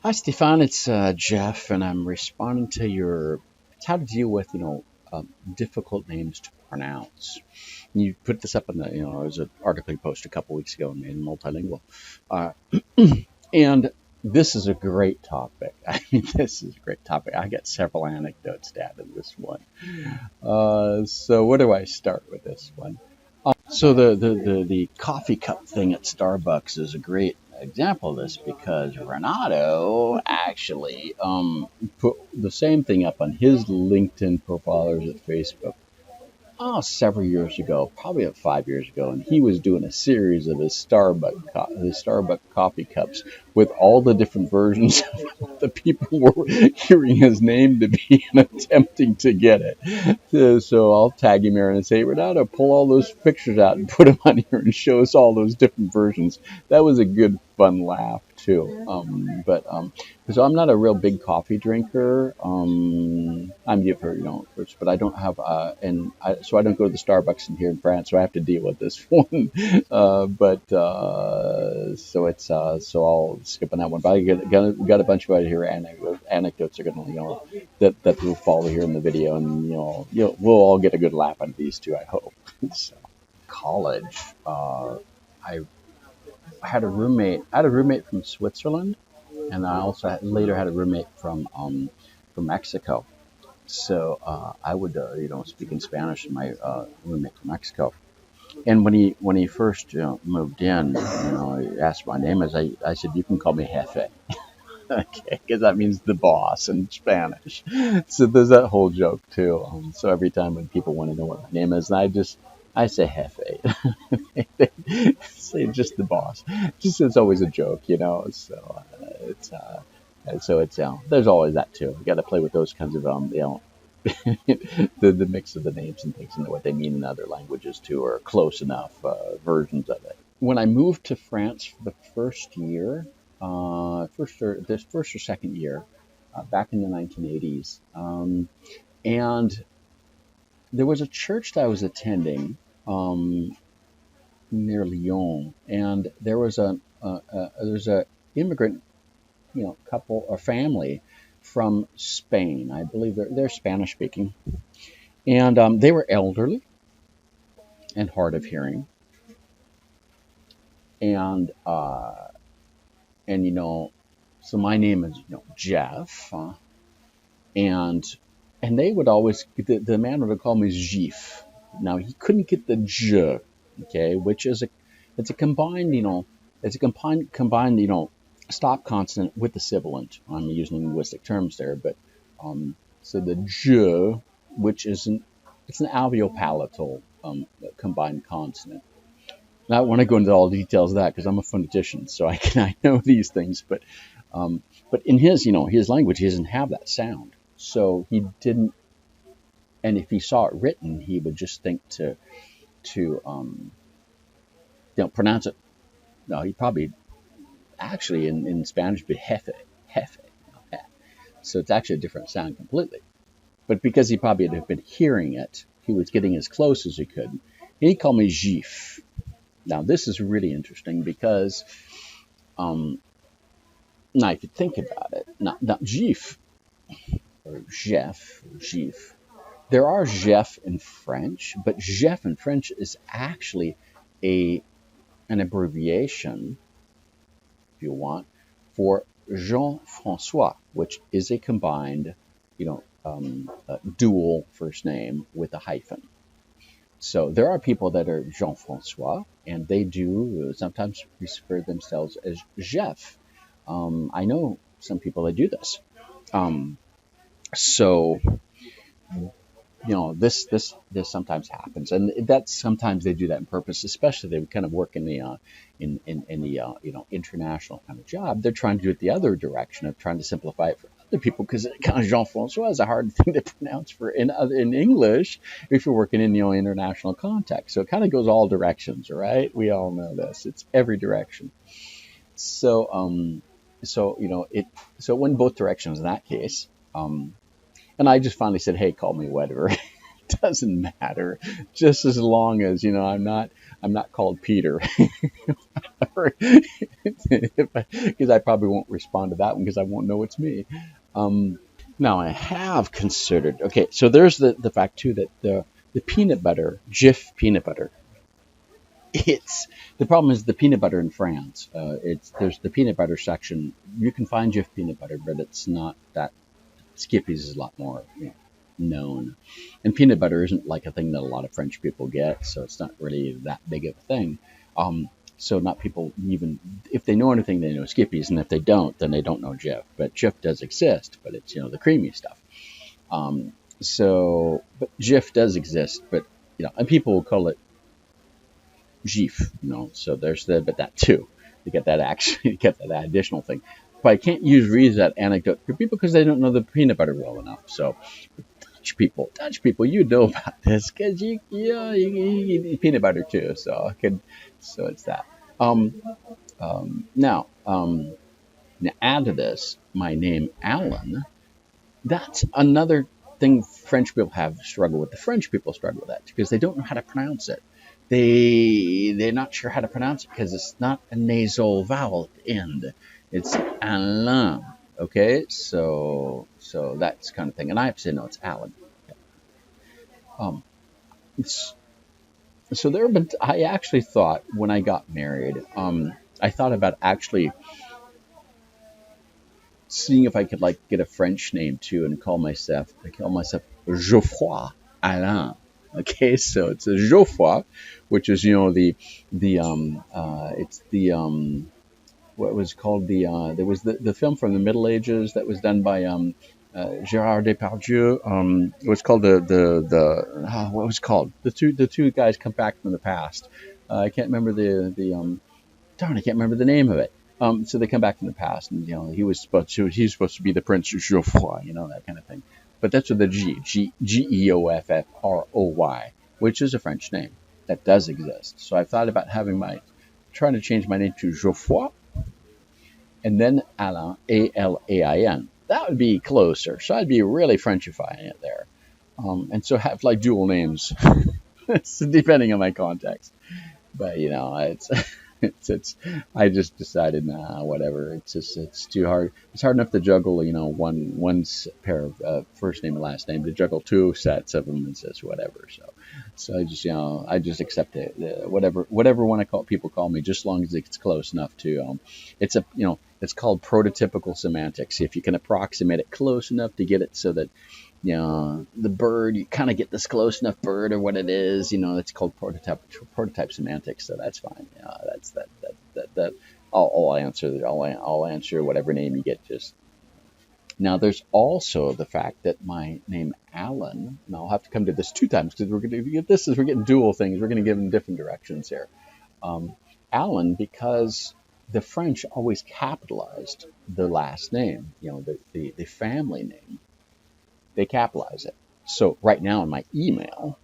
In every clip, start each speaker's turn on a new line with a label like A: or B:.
A: Hi, Stefan. It's Jeff, and I'm responding to your it's how to deal with difficult names to pronounce. And you put this up in the it was an article you posted a couple weeks ago and made it multilingual, uh, and this is a great topic. I mean, this is a great topic. I got several anecdotes to add in this one. So where do I start with this one? So the coffee cup thing at Starbucks is a great example of this because Renato actually put the same thing up on his LinkedIn profile or at Facebook several years ago, probably about 5 years ago, and he was doing a series of his Starbucks coffee cups with all the different versions of the people were hearing his name to be and attempting to get it. So I'll tag him here and say, Renato, pull all those pictures out and put them on here and show us all those different versions. That was a good, fun laugh too. But so I'm not a real big coffee drinker. I'm you've heard, but I don't have, so I don't go to the Starbucks in here in France, so I have to deal with this one. But so it's so I'll skip on that one. But got a bunch of other here anecdotes are going to that will follow here in the video, and we'll all get a good laugh out of these two, I hope. So, college, I had a roommate. I had a roommate from Switzerland, and I also later had a roommate from Mexico. So I would speak in Spanish to my roommate from Mexico. And when he first moved in, he asked my name. I said, you can call me Jefe. Okay, because that means the boss in Spanish. So there's that whole joke too. So every time when people want to know what my name is, I say Jefe. They say just the boss. Just it's always a joke, So it's and so it's there's always that too. You got to play with those kinds of the mix of the names and things and what they mean in other languages too, or close enough versions of it. When I moved to France for the first year, first or second year, back in the 1980s, and there was a church that I was attending near Lyon, and there's a immigrant couple or family from Spain. I believe they're Spanish speaking, and they were elderly and hard of hearing, and so my name is Jeff, and they would always the man would call me Gif. Now he couldn't get the J, okay, which is it's a combined combined stop consonant with the sibilant. I'm using linguistic terms there, but so the J, which is it's an alveopalatal combined consonant. Now, I don't want to go into all the details of that because I'm a phonetician, so I know these things. But in his language, he doesn't have that sound, so he didn't. And if he saw it written, he would just think to pronounce it. No, he probably actually in Spanish be jefe. So it's actually a different sound completely. But because he probably had been hearing it, he was getting as close as he could. He called me Gif. Now this is really interesting because now if you think about it, now Gif or Gif. There are Jeff in French, but Jeff in French is actually a an abbreviation, if you want, for Jean Francois, which is a combined, dual first name with a hyphen. So there are people that are Jean Francois, and they do sometimes refer themselves as Jeff. I know some people that do this. Um, so this sometimes happens, and that sometimes they do that on purpose. Especially they kind of work in the in the international kind of job. They're trying to do it the other direction of trying to simplify it for other people because kind of Jean Francois is a hard thing to pronounce for in English if you're working in international context. So it kind of goes all directions, right? We all know this. It's every direction. So it went both directions in that case. And I just finally said, "Hey, call me whatever." doesn't matter, just as long as I'm not called Peter, because I probably won't respond to that one because I won't know it's me. Um, Now I have considered. Okay, so there's the fact too that the peanut butter, Jif peanut butter. It's the problem is the peanut butter in France. It's there's the peanut butter section. You can find Jif peanut butter, but it's not that. Skippy's is a lot more known, and peanut butter isn't like a thing that a lot of French people get, so it's not really that big of a thing. So not people even if they know anything, they know Skippy's, and if they don't, then they don't know Jif. But Jif does exist, but it's the creamy stuff. But Jif does exist, but and people will call it Jif, So there's but that too. You get that actually, you get that additional thing. But I can't use that anecdote for people because they don't know the peanut butter well enough. So Dutch people, you know about this because you eat peanut butter too. So it's that. Um, now add to this my name Alan. That's another thing French people have struggled with. The French people struggle with that because they don't know how to pronounce it. They're not sure how to pronounce it because it's not a nasal vowel at the end. It's Alain. Okay, so that's kind of thing, and I have to say no, it's Alan. Um, it's, so there have been. I actually thought when I got married, I thought about actually seeing if I could like get a French name too and call myself Geoffroy Alain. Okay, so it's a Geoffroy, which is it's the what was called there was the film from the Middle Ages that was done by Gérard Depardieu. It was called what was it called the two guys come back from the past. I can't remember I can't remember the name of it. So they come back from the past, and he's supposed to be the Prince Geoffroy, that kind of thing. But that's with the Geoffroy, which is a French name that does exist. So I thought about trying to change my name to Geoffroy, and then Alain, Alain. That would be closer. So I'd be really Frenchifying it there, and so have like dual names, depending on my context. But it's it's I just decided whatever. It's too hard. It's hard enough to juggle one pair of first name and last name to juggle two sets of them and says whatever. So I just accept it. Whatever one people call me, just as long as it's close enough to it's called prototypical semantics. If you can approximate it close enough to get it so that the bird, you kind of get this close enough bird or what it is, that's called prototype semantics. So that's fine. That's that. I'll answer whatever name you get. Just now, there's also the fact that my name Alan, and I'll have to come to this two times because we're getting dual things. We're going to give them different directions here. Alan, because the French always capitalized the last name, the family name. They capitalize it. So right now in my email,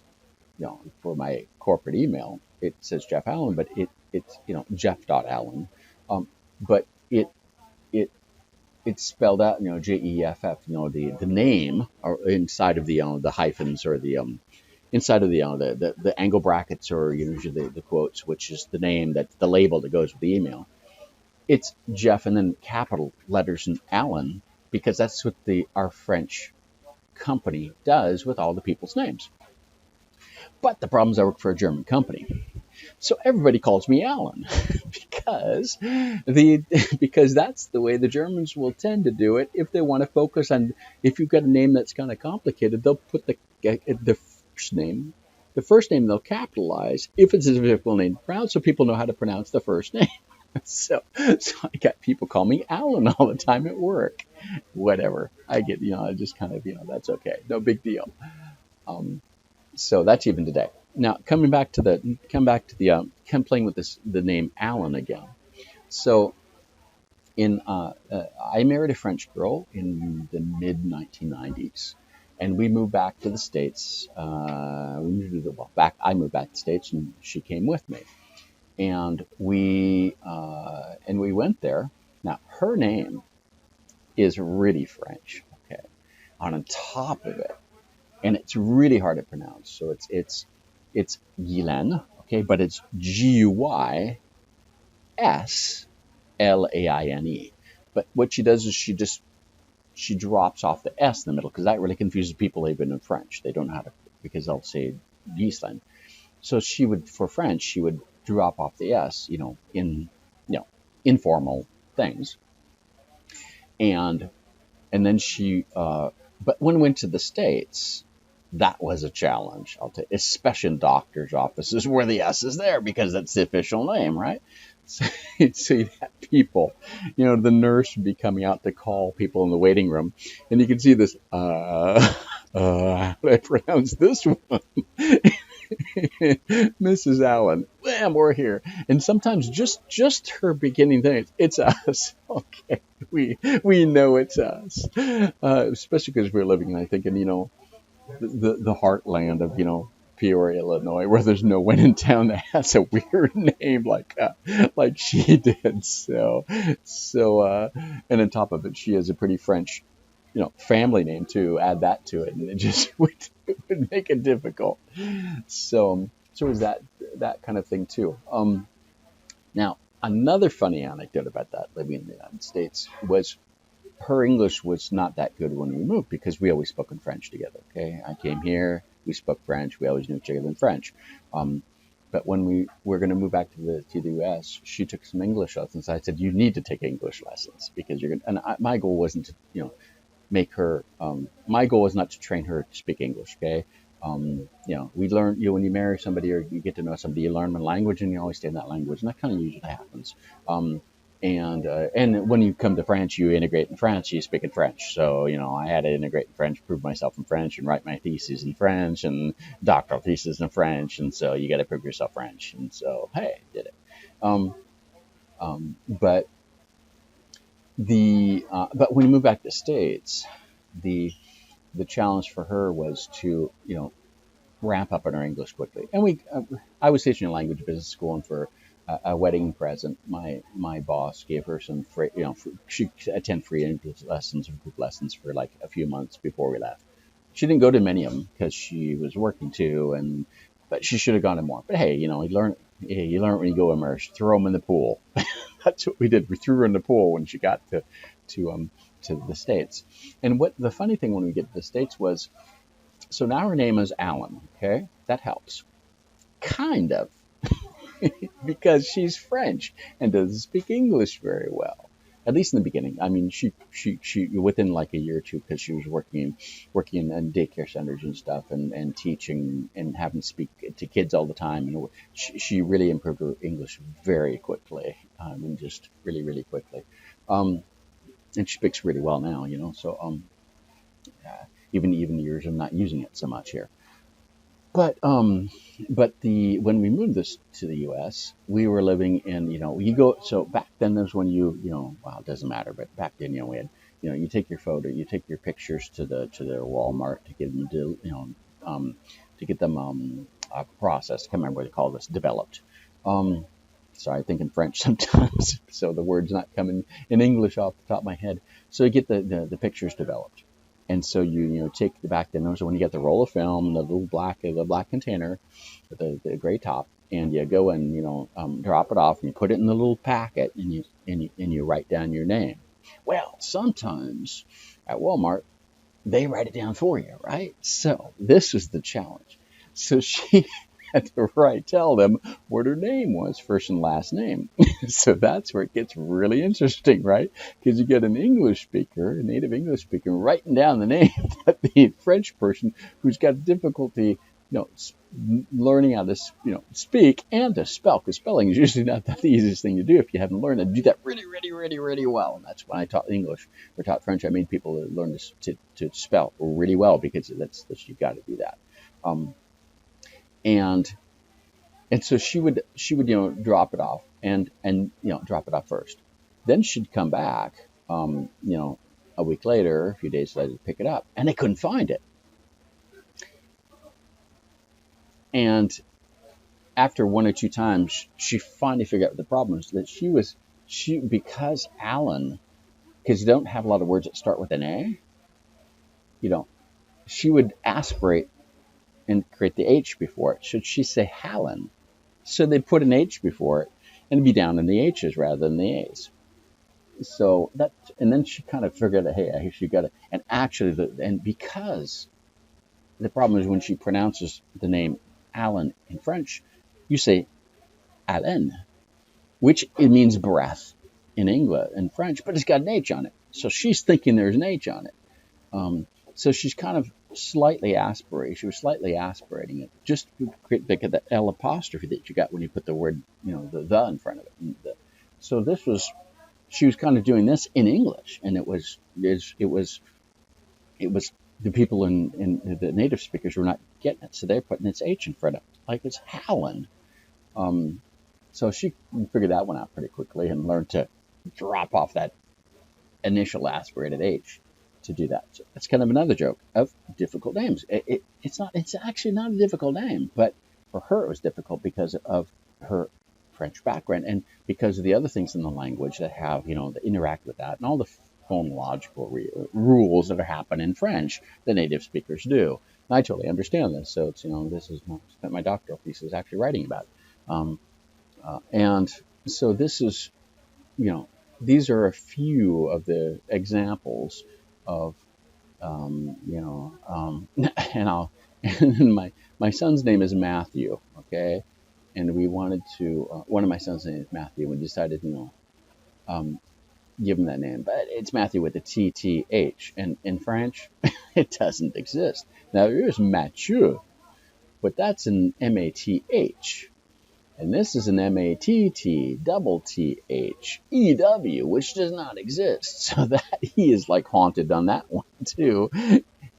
A: for my corporate email, it says Jeff Allen, but it's Jeff.Allen. But it's spelled out, Jeff, the name or inside of the hyphens or the inside of the angle brackets or usually the quotes, which is the name the label that goes with the email. It's Jeff and then capital letters and Allen because that's what our French company does with all the people's names. But the problem is I work for a German company. So everybody calls me Alan because that's the way the Germans will tend to do it if they want to focus on if you've got a name that's kind of complicated, they'll put the first name they'll capitalize if it's a difficult name to pronounce so people know how to pronounce the first name. So I got people call me Alan all the time at work. Whatever. I get, I just kind of, that's okay. No big deal. So that's even today. Now, coming back to playing with the name Alan again. So I married a French girl in the mid 1990s. And we moved back to the States. I moved back to the States and she came with me. And we went there. Now, her name is really French. Okay. On top of it, and it's really hard to pronounce. So it's Guylaine, okay, but it's Gyslaine. But what she does is she drops off the S in the middle because that really confuses people even in French. They don't know how to, because they'll say Ghislaine. So she would, for French, she would drop off the S, in informal things, and then but when we went to the States, that was a challenge. I'll tell you, especially in doctors' offices where the S is there because that's the official name, right? So, so you have people, the nurse would be coming out to call people in the waiting room, and you can see this, how do I pronounce this one? Mrs. Allen, wham, we're here. And sometimes just her beginning thing, it's us. Okay, we know it's us, especially because we're living, I think, in the heartland of Peoria, Illinois, where there's no one in town that has a weird name like she did. And on top of it, she has a pretty French, family name too. Add that to it, and it would make it difficult. So it was that kind of thing too. Now, another funny anecdote about that living in the United States was her English was not that good when we moved because we always spoke in French together. Okay, I came here, we spoke French, we always knew each other in French. But when we were going to move back to the U.S., she took some English lessons. I said, "You need to take English lessons because you're going." My goal wasn't to make her. My goal was not to train her to speak English. Okay. We learn, when you marry somebody or you get to know somebody, you learn a language and you always stay in that language, and that kind of usually happens. And when you come to France, you integrate in France, you speak in French. So, I had to integrate in French, prove myself in French, and write my thesis in French and doctoral thesis in French. And so you got to prove yourself French. And so, hey, did it. But but when you move back to the States, the challenge for her was to, ramp up on her English quickly. And I was teaching a language business school, and for a wedding present, my boss gave her some free, she attend free English lessons or group lessons for like a few months before we left. She didn't go to many of them because she was working too, but she should have gone to more. But hey, you learn when you go immerse. Throw them in the pool. That's what we did. We threw her in the pool when she got to the States. And what the funny thing when we get to the States was, so now her name is Allen. Okay, that helps, kind of, because she's French and doesn't speak English very well. At least in the beginning. I mean, she within like a year or two, because she was working in daycare centers and stuff, and teaching and having to speak to kids all the time. And she really improved her English very quickly. I mean, just really, really quickly. And she speaks really well now. So even years of not using it so much here. But when we moved this to the U.S., we were living in, so back then there's when well, it doesn't matter, but back then, we had, you take your pictures to the Walmart to get them processed. I can't remember what they call this, developed. Sorry, I think in French sometimes, so the word's not coming in English off the top of my head. So you get the pictures developed. And so you take the back then. So when you get the roll of film, the black container with the gray top, and you go and drop it off, and you put it in the little packet, and you write down your name. Well, sometimes at Walmart they write it down for you, right? So this was the challenge. So she had to tell them what her name was, first and last name. So that's where it gets really interesting, right? Because you get a native English speaker, writing down the name, but the French person who's got difficulty, learning how to, speak and to spell, because spelling is usually not the easiest thing to do if you haven't learned to do that really, really, really, really well. And that's when I taught English or taught French. I made people learn to spell really well, because that's you've got to do that. And so she would drop it off and drop it off first. Then she'd come back a week later, a few days later, to pick it up, and they couldn't find it. And after one or two times, she finally figured out what the problem was, that because Allen, because you don't have a lot of words that start with an A, she would aspirate and create the H before it. Should she say Hallen? So they put an H before it and it'd be down in the H's rather than the A's. So that, and then she kind of figured out, hey, she got it. And actually, and because the problem is when she pronounces the name Alan in French, you say Alain, which it means breath in English, in French, but it's got an H on it. So she's thinking there's an H on it. So she's kind of slightly aspirating. She was slightly aspirating it, just to create the L apostrophe that you got when you put the word, the in front of it. So this was, she was kind of doing this in English, and it was the people in the native speakers were not getting it, so they're putting its H in front of it, like it's Howland. So she figured that one out pretty quickly and learned to drop off that initial aspirated H to do that. So that's kind of another joke of difficult names. It's actually not a difficult name, but for her it was difficult because of her French background and because of the other things in the language that have, that interact with that and all the phonological rules that are happening in French the native speakers do. And I totally understand this. So it's, this is my doctoral thesis actually writing about it. And so this is, these are a few of the examples of, and my son's name is Matthew, okay? And we wanted to, one of my son's name is Matthew, and we decided, give him that name. But it's Matthew with a TTH. And in French, it doesn't exist. Now, here's Mathieu, but that's an MATH. And this is an MATT double TH EW, which does not exist. So that he is like haunted on that one too.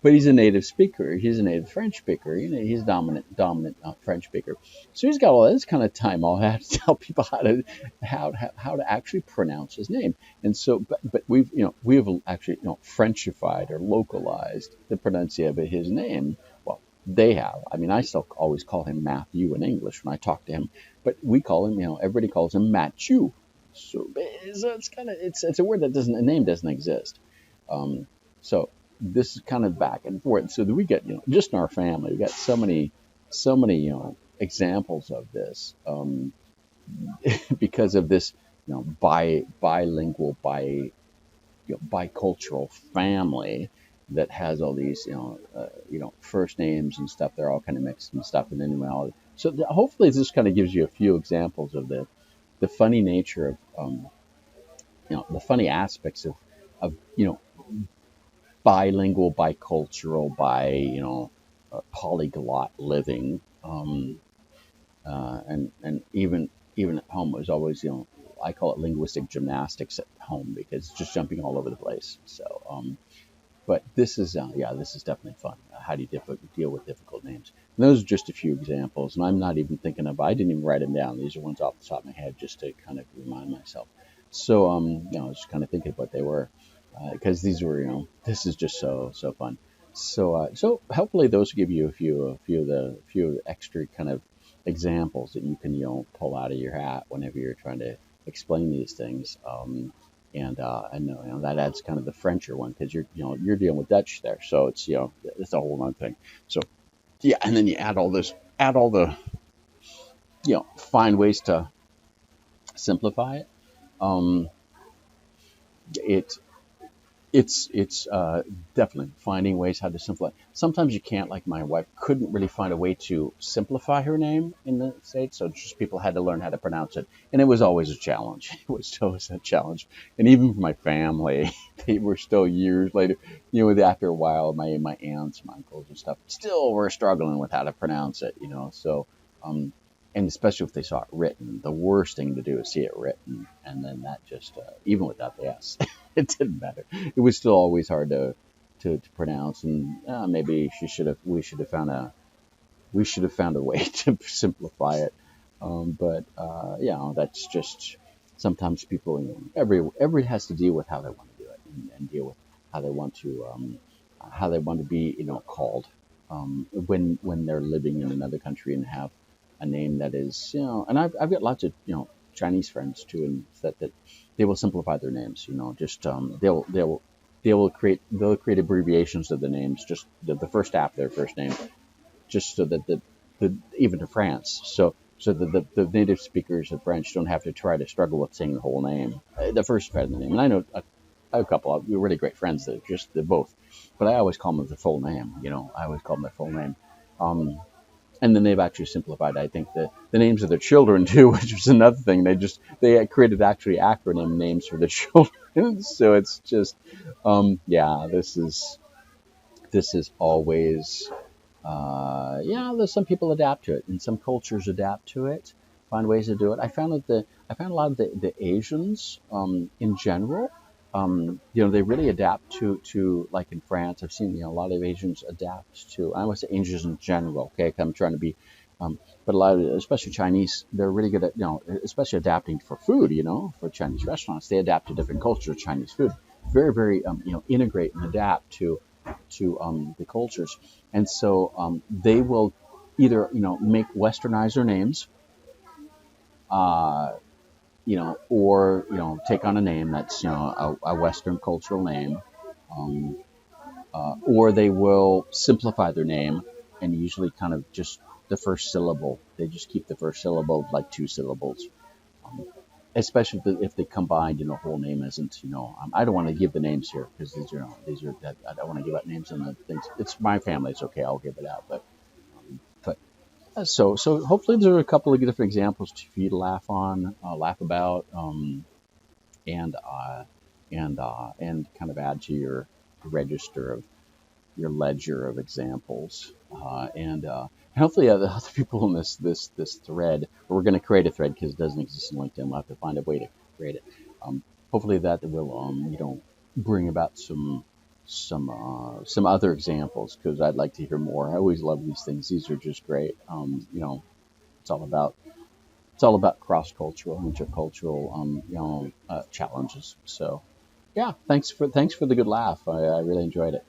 A: But he's a native speaker. He's a native French speaker. He's a dominant French speaker. So he's got all this kind of time. I'll have to tell people how to actually pronounce his name. And so, but we've actually Frenchified or localized the pronunciation of his name. Well, they have. I mean, I still always call him Matthew in English when I talk to him, but we call him, everybody calls him Matthew. So it's kind of it's a word that a name doesn't exist. So this is kind of back and forth. So that we get, just in our family, we got so many, examples of this because of this, bilingual, bicultural family that has all these, first names and stuff. They're all kind of mixed and stuff. And then, so hopefully this kind of gives you a few examples of the funny nature of, the funny aspects of bilingual, bicultural, polyglot living, and even at home was always, I call it linguistic gymnastics at home because it's just jumping all over the place. So, but this is definitely fun. How do you deal with difficult names? And those are just a few examples, and I'm not even thinking of. I didn't even write them down. These are ones off the top of my head just to kind of remind myself. So, I was just kind of thinking what they were. Because these were, this is just so fun. So hopefully those give you a few extra kind of examples that you can pull out of your hat whenever you're trying to explain these things. And that adds kind of the Frencher one because you're dealing with Dutch there, so it's it's a whole other thing. So yeah, and then you add all the find ways to simplify it. It's definitely finding ways how to simplify. Sometimes you can't, like my wife couldn't really find a way to simplify her name in the States, so just people had to learn how to pronounce it, and it was always a challenge. It was always a challenge, and even for my family, they were still years later, after a while, my aunts, my uncles, and stuff, still were struggling with how to pronounce it, So, and especially if they saw it written, the worst thing to do is see it written, and then that just even without the S. It didn't matter. It was still always hard to pronounce, and maybe we should have found a way to simplify it. But that's just sometimes people. Every has to deal with how they want to do it, and deal with how they want to be called when they're living in another country and have a name that is And I've got lots of Chinese friends too, and that they will simplify their names. Just they'll they'll create abbreviations of the names, just the first half of their first name, just so that even to France, so that the native speakers of French don't have to try to struggle with saying the whole name, the first part of the name. And I know I have a couple of really great friends that just they're both, but I always call them the full name. I always call them their full name. Um, and then they've actually simplified, I think, the names of their children too, which is another thing. They created actually acronym names for the children. So it's just, yeah, this is always, yeah. There's some people adapt to it, and some cultures adapt to it, find ways to do it. I found a lot of the Asians, in general, they really adapt to like in France. I've seen a lot of Asians adapt to. I would say Asians in general. Okay, I'm trying to be, but a lot of, especially Chinese, they're really good at especially adapting for food. For Chinese restaurants, they adapt to different cultures of Chinese food. Very very integrate and adapt to the cultures, and so they will either make westernize their names, uh, or take on a name that's a Western cultural name, um, or they will simplify their name and usually kind of just the first syllable. They just keep the first syllable like two syllables. Um, Especially if they combined, whole name isn't, I don't want to give the names here because these are I don't want to give out names and the things. It's my family. It's okay. I'll give it out. But so hopefully there are a couple of different examples for you to laugh on, laugh about, and and kind of add to your register of your ledger of examples, and hopefully the other people in this thread. We're going to create a thread because it doesn't exist in LinkedIn. We'll have to find a way to create it. Hopefully that will bring about some other examples because I'd like to hear more. I always love these things. These are just great. It's all about cross-cultural, intercultural, challenges. So, yeah, thanks for the good laugh. I really enjoyed it.